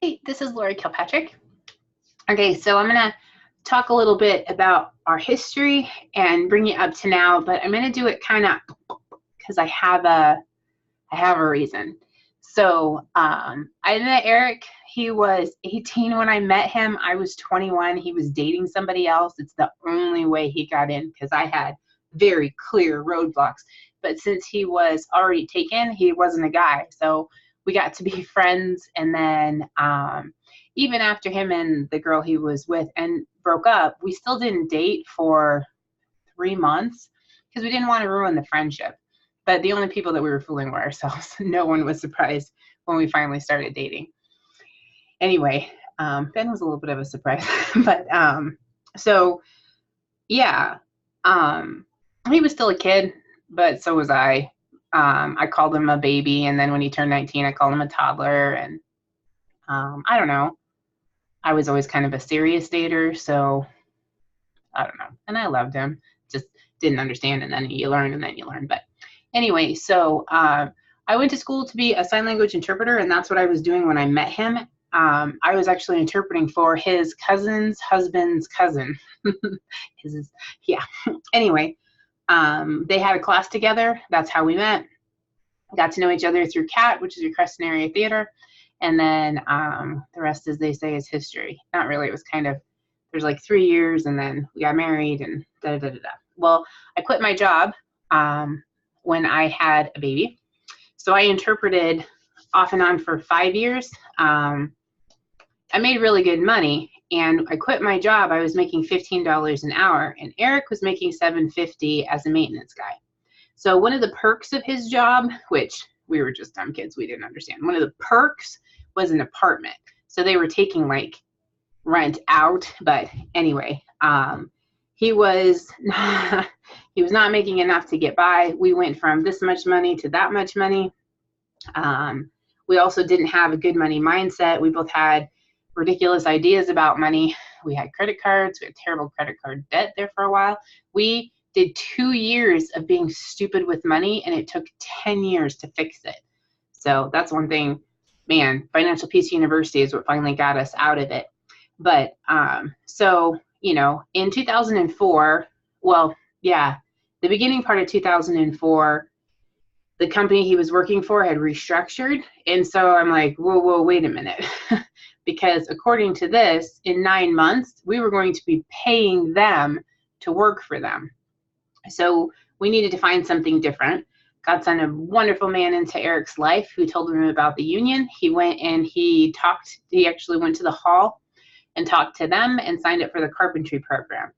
Hey, this is Lori Kilpatrick. Okay, so I'm going to talk a little bit about our history and bring you up to now, but I'm going to do it kind of because I have a reason. So I met Eric. He was 18 when I met him. I was 21. He was dating somebody else. It's the only way he got in because I had very clear roadblocks. But since he was already taken, he wasn't a guy. So we got to be friends. And then even after him and the girl he was with and broke up, we still didn't date for 3 months because we didn't want to ruin the friendship. But the only people that we were fooling were ourselves. No one was surprised when we finally started dating. Anyway, Ben was a little bit of a surprise. But so, yeah, he was still a kid, but so was I. I called him a baby, and then when he turned 19, I called him a toddler. And I don't know. I was always kind of a serious dater, so I don't know. And I loved him. Just didn't understand, and then you learn, and then you learn. But anyway, so I went to school to be a sign language interpreter, and that's what I was doing when I met him. I was actually interpreting for his cousin's husband's cousin. Yeah. Anyway, they had a class together. That's how we met. Got to know each other through CAT, which is your Crescent Area Theater. And then the rest, as they say, is history. Not really. It was kind of, there's like 3 years, and then we got married and da-da-da-da-da. Well, I quit my job when I had a baby. So I interpreted off and on for 5 years. I made really good money, and I quit my job. I was making $15 an hour, and Eric was making $7.50 as a maintenance guy. So one of the perks of his job, which we were just dumb kids, we didn't understand. One of the perks was an apartment. So they were taking like rent out, but anyway, he was not making enough to get by. We went from this much money to that much money. We also didn't have a good money mindset. We both had ridiculous ideas about money. We had credit cards. We had terrible credit card debt there for a while. We did 2 years of being stupid with money, and it took 10 years to fix it. So that's one thing, man, Financial Peace University is what finally got us out of it. But so, you know, in 2004, well, yeah, the beginning part of 2004, the company he was working for had restructured. And so I'm like, whoa, wait a minute. Because according to this, in 9 months, we were going to be paying them to work for them. So we needed to find something different. God sent a wonderful man into Eric's life who told him about the union. He went and he actually went to the hall and talked to them and signed up for the carpentry program.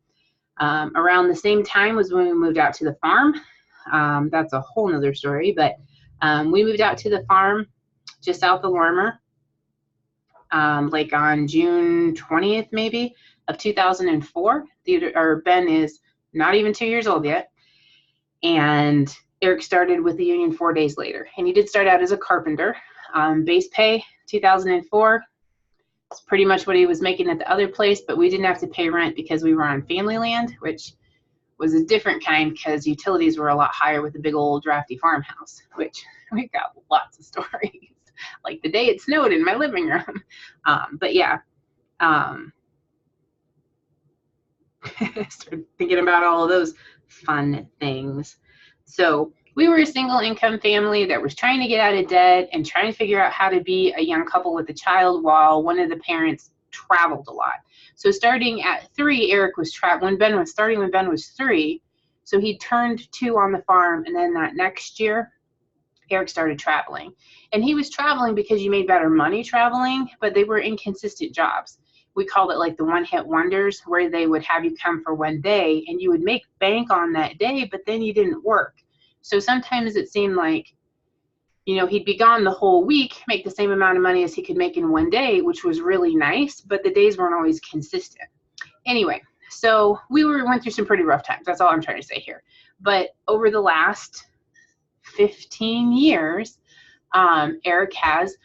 Around the same time was when we moved out to the farm. That's a whole nother story, but we moved out to the farm just south of Lorimer, like on June 20th, maybe, of 2004. Ben is not even 2 years old yet. And Eric started with the union 4 days later. And he did start out as a carpenter. Base pay, 2004. It's pretty much what he was making at the other place, but we didn't have to pay rent because we were on family land, which was a different kind because utilities were a lot higher with a big old drafty farmhouse, which we got lots of stories. Like the day it snowed in my living room. But yeah, started thinking about all of those fun things. So we were a single income family that was trying to get out of debt and trying to figure out how to be a young couple with a child while one of the parents traveled a lot. So starting at 3, Eric was when Ben was 3. So he turned 2 on the farm, and then that next year, Eric started traveling. And he was traveling because you made better money traveling, but they were inconsistent jobs. We called it like the one-hit wonders, where they would have you come for one day and you would make bank on that day, but then you didn't work. So sometimes it seemed like, you know, he'd be gone the whole week, make the same amount of money as he could make in one day, which was really nice, but the days weren't always consistent. Anyway, so we went through some pretty rough times. That's all I'm trying to say here. But over the last 15 years, Eric has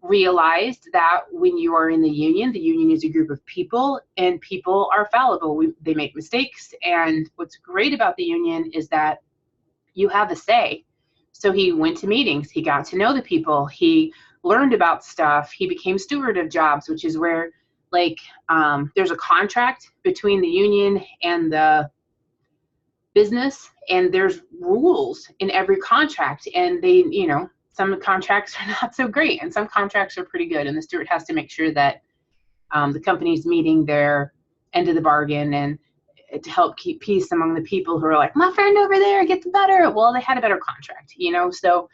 realized that when you are in the union is a group of people, and people are fallible. They make mistakes. And what's great about the union is that you have a say. So he went to meetings. He got to know the people. He learned about stuff, he became steward of jobs, which is where like there's a contract between the union and the business, and there's rules in every contract, and they, you know, some contracts are not so great and some contracts are pretty good, and the steward has to make sure that the company's meeting their end of the bargain, and to help keep peace among the people who are like, my friend over there gets better. Well, they had a better contract, you know. So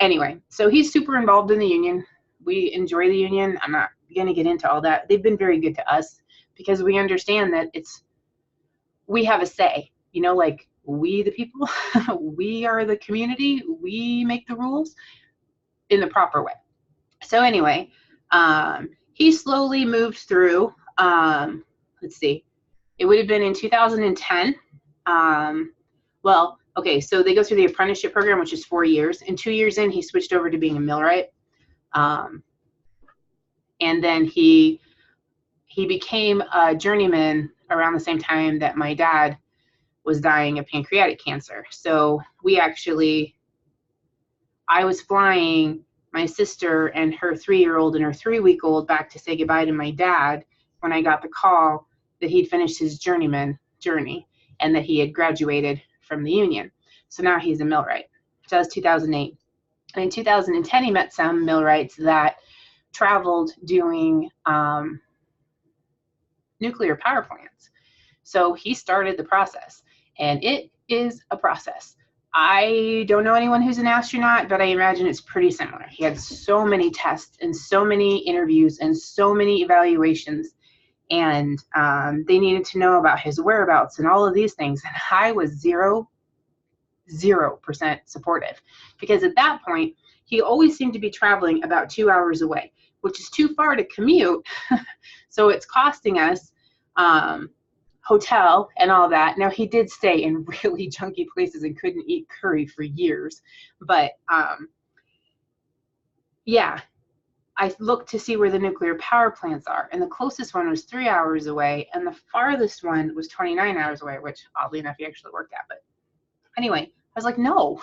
anyway, so he's super involved in the union. We enjoy the union. I'm not going to get into all that. They've been very good to us because we understand that we have a say, you know, like we the people, we are the community, we make the rules in the proper way. So anyway, he slowly moved through, let's see, it would have been in 2010. Well, okay, so they go through the apprenticeship program, which is 4 years. And 2 years in, he switched over to being a millwright. And then he became a journeyman around the same time that my dad was dying of pancreatic cancer. So I was flying my sister and her 3-year-old and her 3-week-old back to say goodbye to my dad when I got the call that he'd finished his journeyman journey and that he had graduated from the union. So now he's a millwright. So that was 2008. And in 2010, he met some millwrights that traveled doing nuclear power plants. So he started the process, and it is a process. I don't know anyone who's an astronaut, but I imagine it's pretty similar. He had so many tests and so many interviews and so many evaluations, and they needed to know about his whereabouts and all of these things. And I was 0% supportive, because at that point, he always seemed to be traveling about 2 hours away, which is too far to commute. So it's costing us hotel and all that. Now, he did stay in really junky places and couldn't eat curry for years. But yeah, I looked to see where the nuclear power plants are. And the closest one was 3 hours away. And the farthest one was 29 hours away, which oddly enough, he actually worked at. But anyway, I was like, no.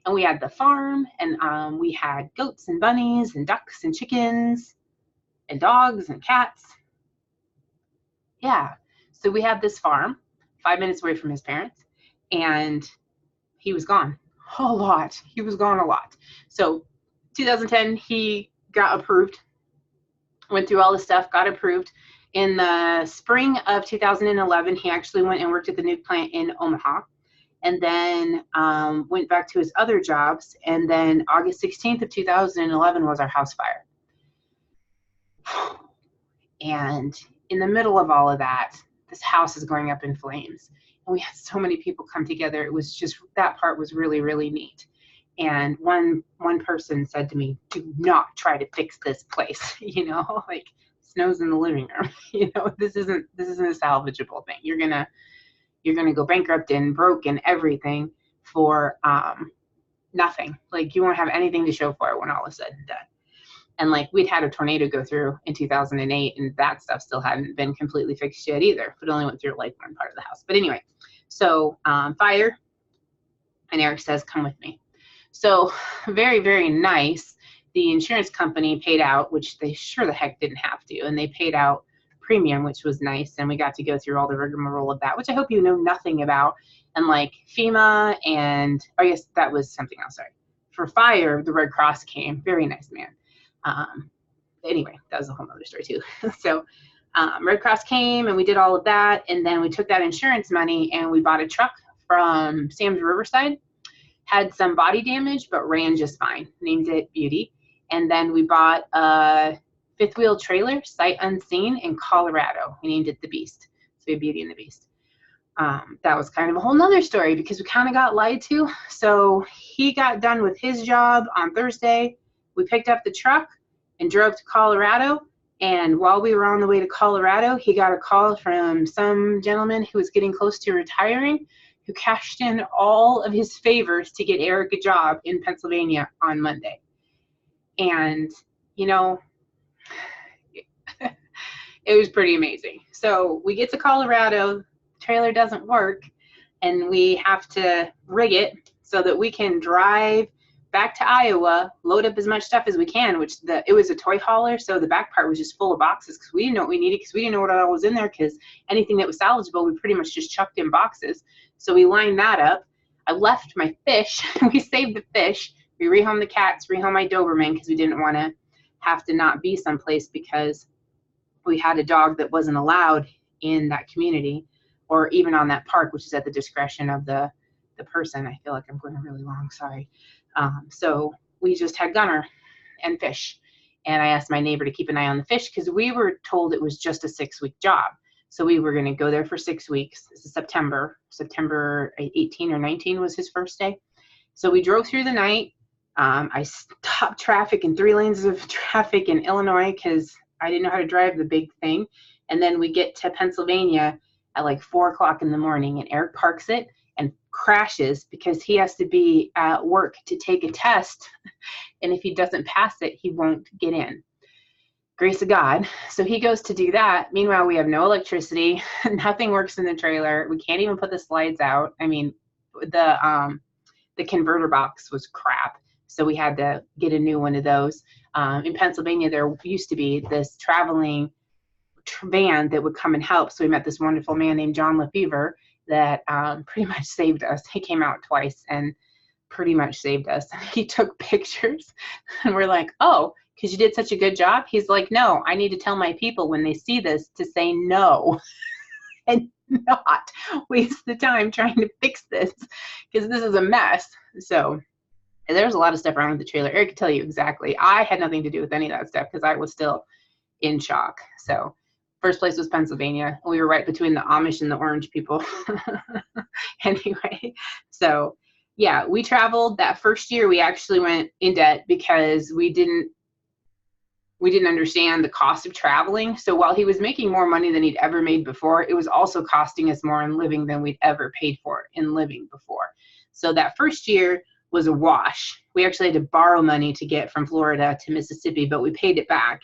And we had the farm, and we had goats and bunnies and ducks and chickens and dogs and cats. Yeah. So we had this farm 5 minutes away from his parents, and he was gone a lot. He was gone a lot. So 2010, he got approved, went through all the stuff, got approved. In the spring of 2011, he actually went and worked at the nuke plant in Omaha, and then went back to his other jobs. And then August 16th of 2011 was our house fire. And in the middle of all of that, this house is going up in flames. And we had so many people come together. It was just, that part was really, really neat. And one person said to me, do not try to fix this place. You know, like, snow's in the living room. You know, this isn't a salvageable thing. You're gonna go bankrupt and broke and everything for nothing. Like, you won't have anything to show for it when all is said and done. And like, we'd had a tornado go through in 2008, and that stuff still hadn't been completely fixed yet either. But it only went through like one part of the house. But anyway, so fire, and Eric says, come with me. So very, very nice. The insurance company paid out, which they sure the heck didn't have to, and they paid out premium, which was nice. And we got to go through all the rigmarole of that, which I hope you know nothing about. And like FEMA, and I guess that was something else. Sorry. For fire, the Red Cross came. Very nice man. Anyway, that was a whole other story too. So Red Cross came, and we did all of that. And then we took that insurance money and we bought a truck from Sam's Riverside. Had some body damage, but ran just fine. Named it Beauty. And then we bought a 5th wheel trailer, sight unseen, in Colorado. We named it the Beast. So we had Beauty and the Beast. That was kind of a whole nother story, because we kind of got lied to. So he got done with his job on Thursday. We picked up the truck and drove to Colorado. And while we were on the way to Colorado, he got a call from some gentleman who was getting close to retiring, who cashed in all of his favors to get Eric a job in Pennsylvania on Monday. And, you know, it was pretty amazing. So we get to Colorado, the trailer doesn't work, and we have to rig it so that we can drive back to Iowa, load up as much stuff as we can, which it was a toy hauler, so the back part was just full of boxes because we didn't know what we needed, because we didn't know what all was in there, because anything that was salvageable, we pretty much just chucked in boxes. So we lined that up. I left my fish. We saved the fish. We rehomed the cats, rehomed my Doberman, because we didn't want to have to not be someplace because we had a dog that wasn't allowed in that community or even on that park, which is at the discretion of the person. I feel like I'm going really long, sorry. So we just had Gunner and fish. And I asked my neighbor to keep an eye on the fish because we were told it was just a 6-week job. So we were going to go there for 6 weeks. This is September 18 or 19 was his first day. So we drove through the night. I stopped traffic in 3 lanes of traffic in Illinois because I didn't know how to drive the big thing. And then we get to Pennsylvania at like 4 o'clock in the morning, and Eric parks it and crashes because he has to be at work to take a test. And if he doesn't pass it, he won't get in. Grace of God. So he goes to do that. Meanwhile, we have no electricity. Nothing works in the trailer. We can't even put the slides out. I mean, the converter box was crap. So we had to get a new one of those. In Pennsylvania, there used to be this traveling van that would come and help. So we met this wonderful man named John Lefevre that pretty much saved us. He came out twice and pretty much saved us. He took pictures and we're like, oh, because you did such a good job. He's like, no, I need to tell my people when they see this to say no and not waste the time trying to fix this because this is a mess. So there's a lot of stuff around with the trailer. Eric can tell you exactly. I had nothing to do with any of that stuff because I was still in shock. So first place was Pennsylvania. We were right between the Amish and the Orange people. Anyway, so yeah, we traveled. That first year we actually went in debt because we didn't understand the cost of traveling. So while he was making more money than he'd ever made before, it was also costing us more in living than we'd ever paid for in living before. So that first year was a wash. We actually had to borrow money to get from Florida to Mississippi, but we paid it back.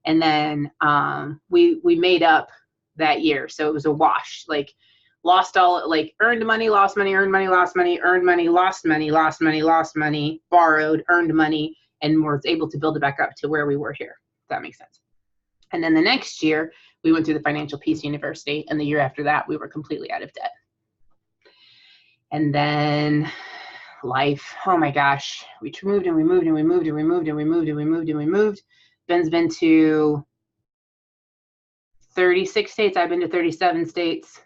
And then we made up that year. So it was a wash, like lost all, like earned money, lost money, earned money, lost money, earned money, lost money, lost money, lost money, borrowed, earned money, and was able to build it back up to where we were here. If that makes sense. And then the next year we went through the Financial Peace University, and the year after that we were completely out of debt. And then life, oh my gosh, we moved and we moved and we moved and we moved and we moved and we moved and we moved. Ben's been to 36 states. I've been to 37 states.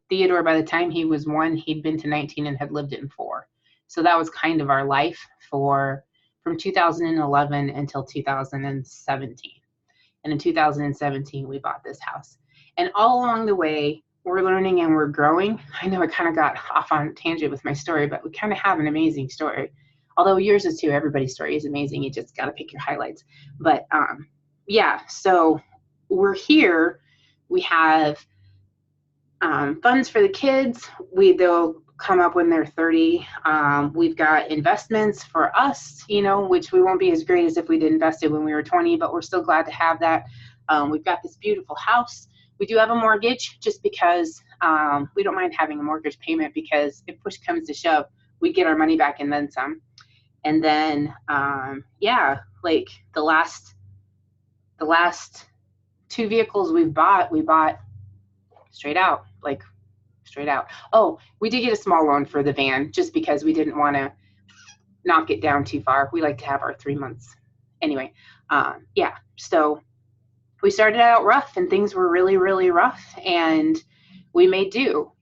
Theodore, by the time he was 1, he'd been to 19 and had lived in 4. So that was kind of our life from 2011 until 2017. And in 2017, we bought this house. And all along the way, we're learning and we're growing. I know I kind of got off on a tangent with my story, but we kind of have an amazing story. Although yours is too. Everybody's story is amazing. You just got to pick your highlights. But yeah, so we're here. We have funds for the kids. They'll come up when they're 30. We've got investments for us, which we won't be as great as if we'd invested when we were 20, but we're still glad to have that. We've got this beautiful house. We do have a mortgage just because we don't mind having a mortgage payment because if push comes to shove, we get our money back and then some. And then, yeah, like the last 2 vehicles we bought straight out. Oh, we did get a small loan for the van just because we didn't want to knock it down too far. We like to have our 3 months. Anyway, yeah, so we started out rough and things were really, really rough and we made do,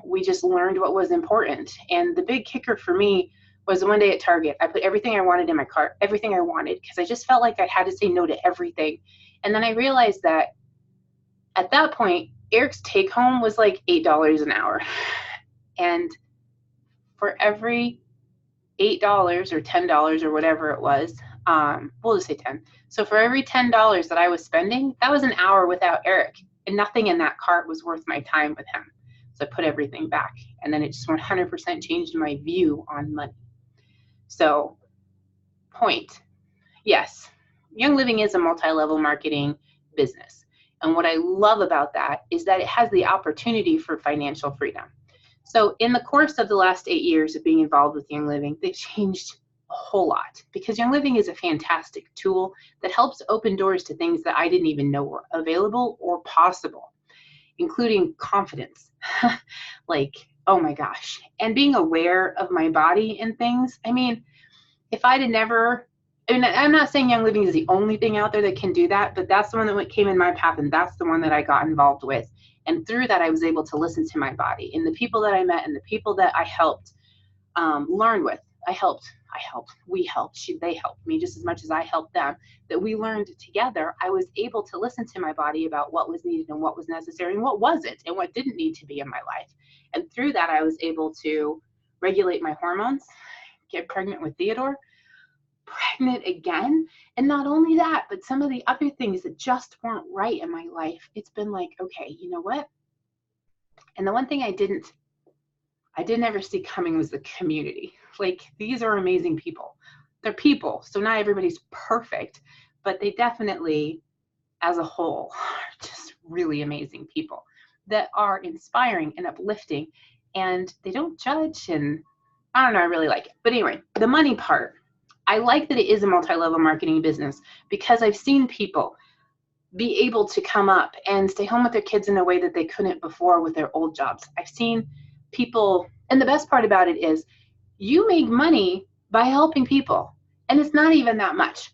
we just learned what was important. And the big kicker for me was one day at Target, I put everything I wanted in my cart, everything I wanted, because I just felt like I had to say no to everything. And then I realized that at that point, Eric's take home was like $8 an hour. And for every $8 or $10 or whatever it was, we'll just say 10. So for every $10 that I was spending, that was an hour without Eric. And nothing in that cart was worth my time with him. So I put everything back. And then it just 100% changed my view on money. So, point, yes, Young Living is a multi-level marketing business. And what I love about that is that it has the opportunity for financial freedom. So in the course of the last 8 years of being involved with Young Living, they've changed whole lot, because Young Living is a fantastic tool that helps open doors to things that I didn't even know were available or possible, including confidence. Like, oh my gosh, and being aware of my body and things. I mean, if I'd have never, I mean, I'm not saying Young Living is the only thing out there that can do that, but that's the one that came in my path, and that's the one that I got involved with. And through that, I was able to listen to my body, and the people that I met and the people that I helped learn with. They helped me just as much as I helped them, that we learned together. I was able to listen to my body about what was needed and what was necessary and what wasn't and what didn't need to be in my life. And through that, I was able to regulate my hormones, get pregnant with Theodore, pregnant again. And not only that, but some of the other things that just weren't right in my life. It's been like, okay, you know what? And the one thing I didn't ever see coming was the community. Like, these are amazing people. They're people, so not everybody's perfect, but they definitely, as a whole, are just really amazing people that are inspiring and uplifting, and they don't judge, and I don't know, I really like it. But anyway, the money part, I like that it is a multi-level marketing business, because I've seen people be able to come up and stay home with their kids in a way that they couldn't before with their old jobs. I've seen people, and the best part about it is you make money by helping people, and it's not even that much.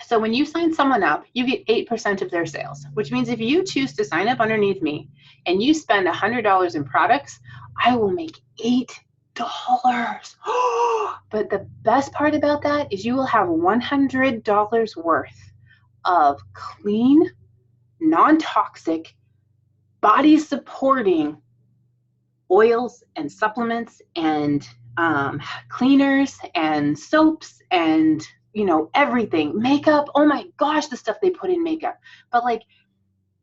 So when you sign someone up, you get 8% of their sales, which means if you choose to sign up underneath me and you spend $100 in products, I will make $8. But the best part about that is you will have $100 worth of clean, non-toxic, body supporting oils and supplements and cleaners and soaps and, you know, everything, makeup. Oh my gosh, the stuff they put in makeup. But like,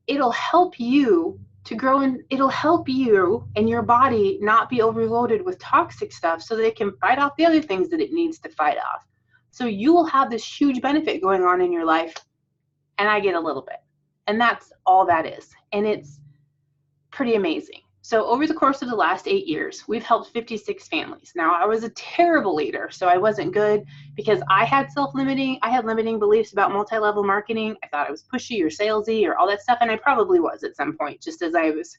it'll help you to grow, and it'll help you and your body not be overloaded with toxic stuff, so that it can fight off the other things that it needs to fight off. So you will have this huge benefit going on in your life, and I get a little bit, and that's all that is. And it's pretty amazing. So over the course of the last 8 years, we've helped 56 families. Now, I was a terrible leader, so I wasn't good, because I had limiting beliefs about multi-level marketing. I thought I was pushy or salesy or all that stuff, and I probably was at some point, just as I was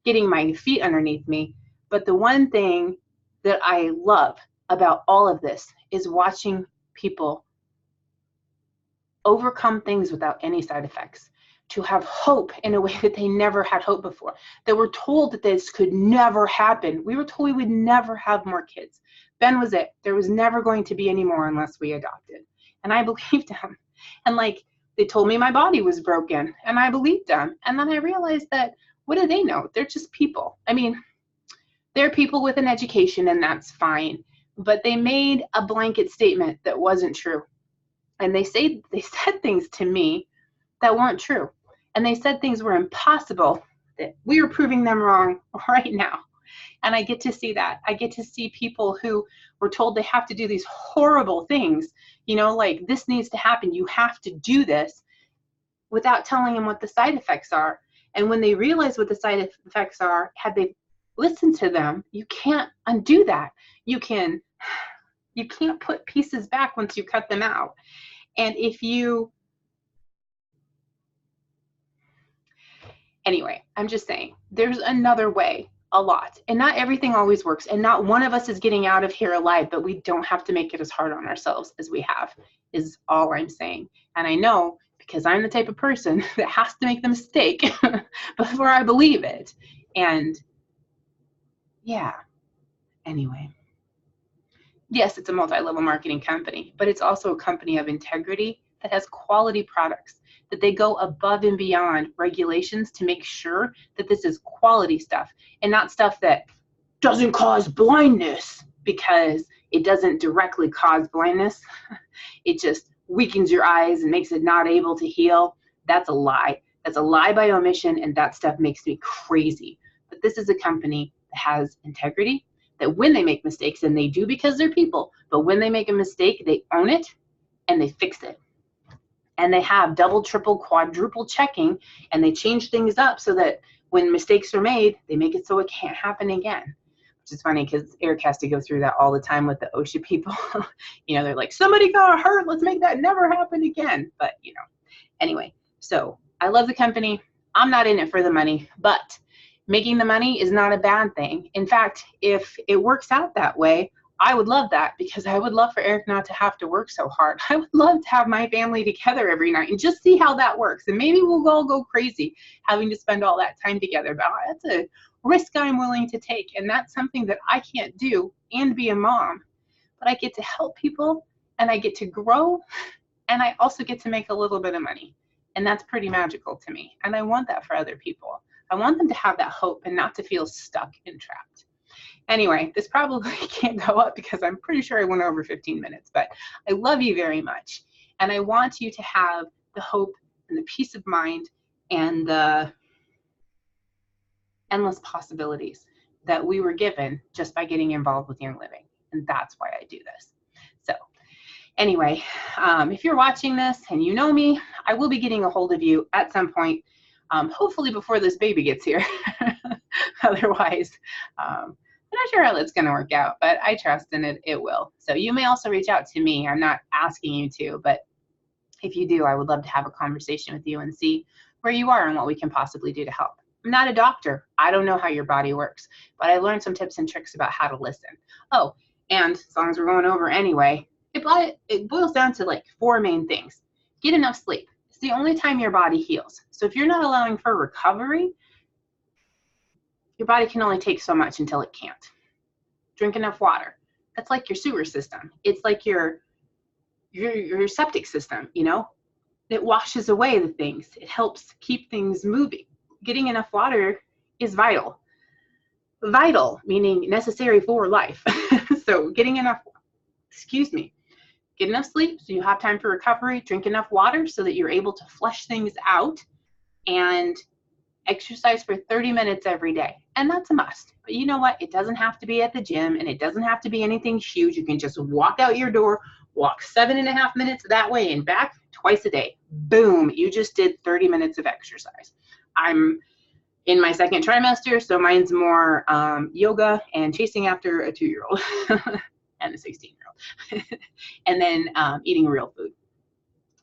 getting my feet underneath me. But the one thing that I love about all of this is watching people overcome things without any side effects, to have hope in a way that they never had hope before. They were told that this could never happen. We were told we would never have more kids. Ben was it. There was never going to be any more unless we adopted. And I believed them. And like, they told me my body was broken, and I believed them. And then I realized that, what do they know? They're just people. I mean, they're people with an education, and that's fine. But they made a blanket statement that wasn't true. And they said things to me that weren't true. And they said things were impossible, that we are proving them wrong right now. And I get to see that. I get to see people who were told they have to do these horrible things, you know, like, this needs to happen, you have to do this, without telling them what the side effects are. And when they realize what the side effects are, had they listened to them, you can't undo that. You can't put pieces back once you cut them out. And anyway, I'm just saying, there's another way, a lot. And not everything always works. And not one of us is getting out of here alive, but we don't have to make it as hard on ourselves as we have, is all I'm saying. And I know, because I'm the type of person that has to make the mistake before I believe it. And yeah, anyway. Yes, it's a multi-level marketing company, but it's also a company of integrity that has quality products, that they go above and beyond regulations to make sure that this is quality stuff, and not stuff that doesn't cause blindness, because it doesn't directly cause blindness. It just weakens your eyes and makes it not able to heal. That's a lie. That's a lie by omission, and that stuff makes me crazy. But this is a company that has integrity, that when they make mistakes, and they do because they're people, but when they make a mistake, they own it and they fix it. And they have double, triple, quadruple checking, and they change things up so that when mistakes are made, they make it so it can't happen again. which is funny because Eric has to go through that all the time with the OSHA people. You know, they're like, somebody got hurt, let's make that never happen again. But, you know, anyway, so I love the company. I'm not in it for the money, but making the money is not a bad thing. In fact, if it works out that way, I would love that, because I would love for Eric not to have to work so hard. I would love to have my family together every night and just see how that works. And maybe we'll all go crazy having to spend all that time together, but that's a risk I'm willing to take. And that's something that I can't do and be a mom, but I get to help people and I get to grow, and I also get to make a little bit of money. And that's pretty magical to me. And I want that for other people. I want them to have that hope and not to feel stuck and trapped. Anyway, this probably can't go up because I'm pretty sure I went over 15 minutes, but I love you very much. And I want you to have the hope and the peace of mind and the endless possibilities that we were given just by getting involved with Young Living. And that's why I do this. So anyway, if you're watching this and you know me, I will be getting a hold of you at some point, hopefully before this baby gets here. Otherwise, I'm not sure how that's going to work out, but I trust in it, it will. So you may also reach out to me. I'm not asking you to, but if you do, I would love to have a conversation with you and see where you are and what we can possibly do to help. I'm not a doctor. I don't know how your body works, but I learned some tips and tricks about how to listen. Oh, and as long as we're going over anyway, it boils down to like 4 main things. Get enough sleep. It's the only time your body heals. So if you're not allowing for recovery, your body can only take so much until it can't. Drink enough water. That's like your sewer system. It's like your septic system, you know? It washes away the things. It helps keep things moving. Getting enough water is vital. Vital, meaning necessary for life. So getting enough, get enough sleep so you have time for recovery. Drink enough water so that you're able to flush things out, and exercise for 30 minutes every day. And that's a must. But you know what? It doesn't have to be at the gym, and it doesn't have to be anything huge. You can just walk out your door, walk 7.5 minutes that way and back twice a day. Boom, you just did 30 minutes of exercise. I'm in my 2nd trimester, so mine's more yoga and chasing after a 2-year-old and a 16-year-old. And then eating real food.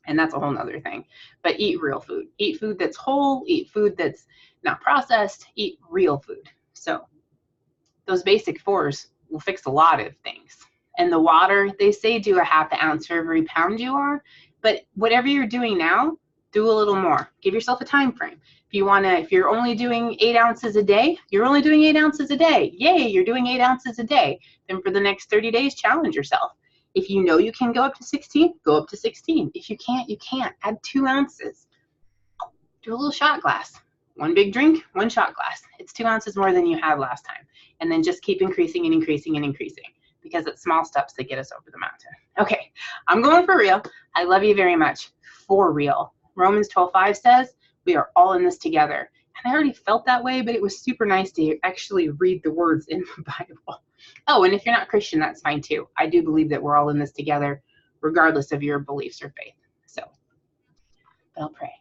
And that's a whole nother thing. But eat real food. Eat food that's whole. Eat food that's not processed. Eat real food. So those basic 4s will fix a lot of things. And the water, they say do a 1/2 ounce for every pound you are. But whatever you're doing now, do a little more. Give yourself a time frame. If you're only doing 8 ounces a day, you're only doing 8 ounces a day. Yay, you're doing 8 ounces a day. Then for the next 30 days, challenge yourself. If you know you can go up to 16, go up to 16. If you can't, you can't. Add 2 ounces. Do a little shot glass. 1 big drink, 1 shot glass. It's 2 ounces more than you had last time. And then just keep increasing and increasing and increasing, because it's small steps that get us over the mountain. Okay, I'm going for real. I love you very much. For real. Romans 12:5 says, we are all in this together. And I already felt that way, but it was super nice to actually read the words in the Bible. Oh, and if you're not Christian, that's fine too. I do believe that we're all in this together, regardless of your beliefs or faith. So, but I'll pray.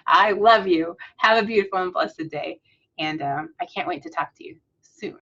I love you. Have a beautiful and blessed day. And I can't wait to talk to you.